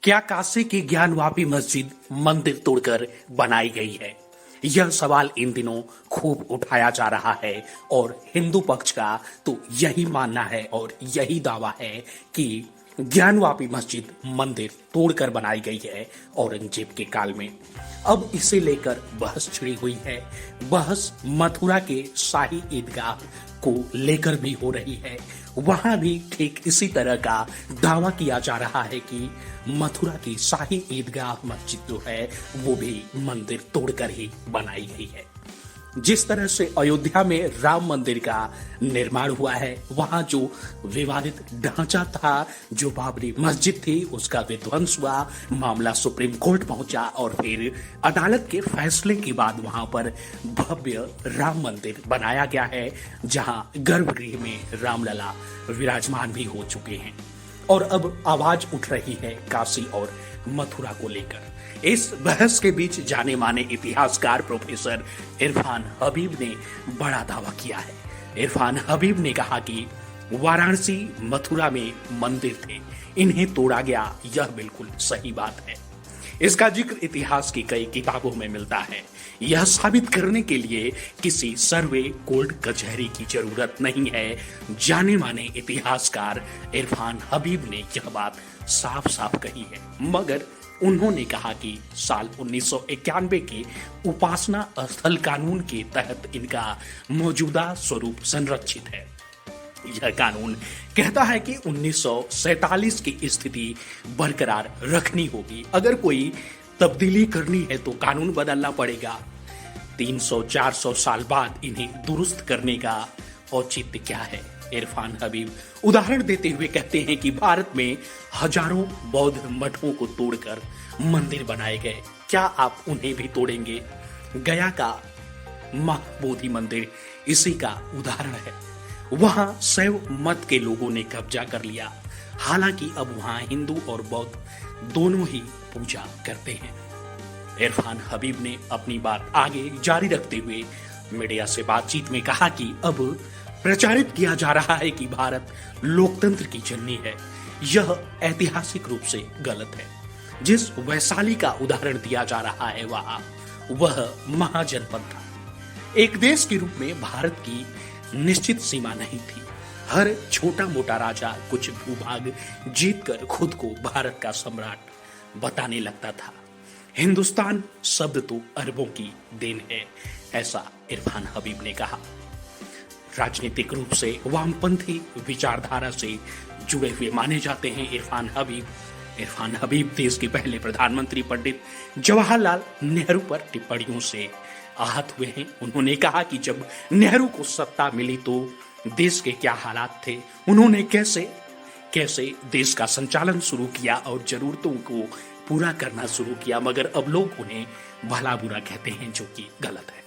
क्या काशी की ज्ञानवापी मस्जिद मंदिर तोड़कर बनाई गई है? यह सवाल इन दिनों खूब उठाया जा रहा है और हिंदू पक्ष का तो यही मानना है और यही दावा है कि ज्ञानवापी मस्जिद मंदिर तोड़कर बनाई गई है औरंगजेब के काल में। अब इसे लेकर बहस छिड़ी हुई है। बहस मथुरा के शाही ईदगाह को लेकर भी हो रही है। वहां भी ठीक इसी तरह का दावा किया जा रहा है कि मथुरा की शाही ईदगाह मस्जिद जो है वो भी मंदिर तोड़कर ही बनाई गई है। जिस तरह से अयोध्या में राम मंदिर का निर्माण हुआ है, वहां जो विवादित ढांचा था, जो बाबरी मस्जिद थी, उसका विध्वंस हुआ, मामला सुप्रीम कोर्ट पहुंचा और फिर अदालत के फैसले के बाद वहां पर भव्य राम मंदिर बनाया गया है, जहां गर्भगृह में रामलला विराजमान भी हो चुके हैं। और अब आवाज उठ रही है काशी और मथुरा को लेकर। इस बहस के बीच जाने माने इतिहासकार प्रोफेसर इरफान हबीब ने बड़ा दावा किया है। इरफान हबीब ने कहा कि वाराणसी मथुरा में मंदिर थे, इन्हें तोड़ा गया, यह बिल्कुल सही बात है। इसका जिक्र इतिहास की कई किताबों में मिलता है। यह साबित करने के लिए किसी सर्वे कोर्ट कचहरी की जरूरत नहीं है। जाने माने इतिहासकार इरफान हबीब ने यह बात साफ साफ कही है। मगर उन्होंने कहा कि साल 1991 के उपासना स्थल कानून के तहत इनका मौजूदा स्वरूप संरक्षित है। यह कानून कहता है कि 1947 की स्थिति बरकरार रखनी होगी। अगर कोई तब्दीली करनी है तो कानून बदलना पड़ेगा। 300-400 साल बाद इन्हें दुरुस्त करने का औचित्य क्या है? इरफान हबीब उदाहरण देते हुए कहते हैं कि भारत में हजारों बौद्ध मठों को तोड़कर मंदिर बनाए गए, क्या आप उन्हें भी तोड़ेंगे? गया का महाबोधि मंदिर इसी का उदाहरण है। वहां शैव मत के लोगों ने कब्जा कर लिया। हालांकि अब वहां हिंदू और बौद्ध दोनों ही पूजा करते हैं। इरफान हबीब ने अपनी बात आगे जारी रखते हुए मीडिया से बातचीत में कहा कि अब प्रचारित किया जा रहा है कि भारत लोकतंत्र की जननी है। यह ऐतिहासिक रूप से गलत है। जिस वैशाली का उदाहरण दिया जा रहा है वह महाजनपद था। एक देश के रूप में भारत की निश्चित सीमा नहीं थी। हर छोटा मोटा राजा कुछ भूभाग जीतकर खुद को भारत का सम्राट बताने लगता था। हिंदुस्तान शब्द तो अरबों की देन है, ऐसा इरफान हबीब ने कहा। राजनीतिक रूप से वामपंथी विचारधारा से जुड़े हुए माने जाते हैं इरफान हबीब। इरफान हबीब देश के पहले प्रधानमंत्री पंडित जवाहरलाल नेहरू पर टिप्पणियों से आहत हुए हैं। उन्होंने कहा कि जब नेहरू को सत्ता मिली तो देश के क्या हालात थे, उन्होंने कैसे देश का संचालन शुरू किया और जरूरतों को पूरा करना शुरू किया, मगर अब लोग उन्हें भला बुरा कहते हैं, जो कि गलत है।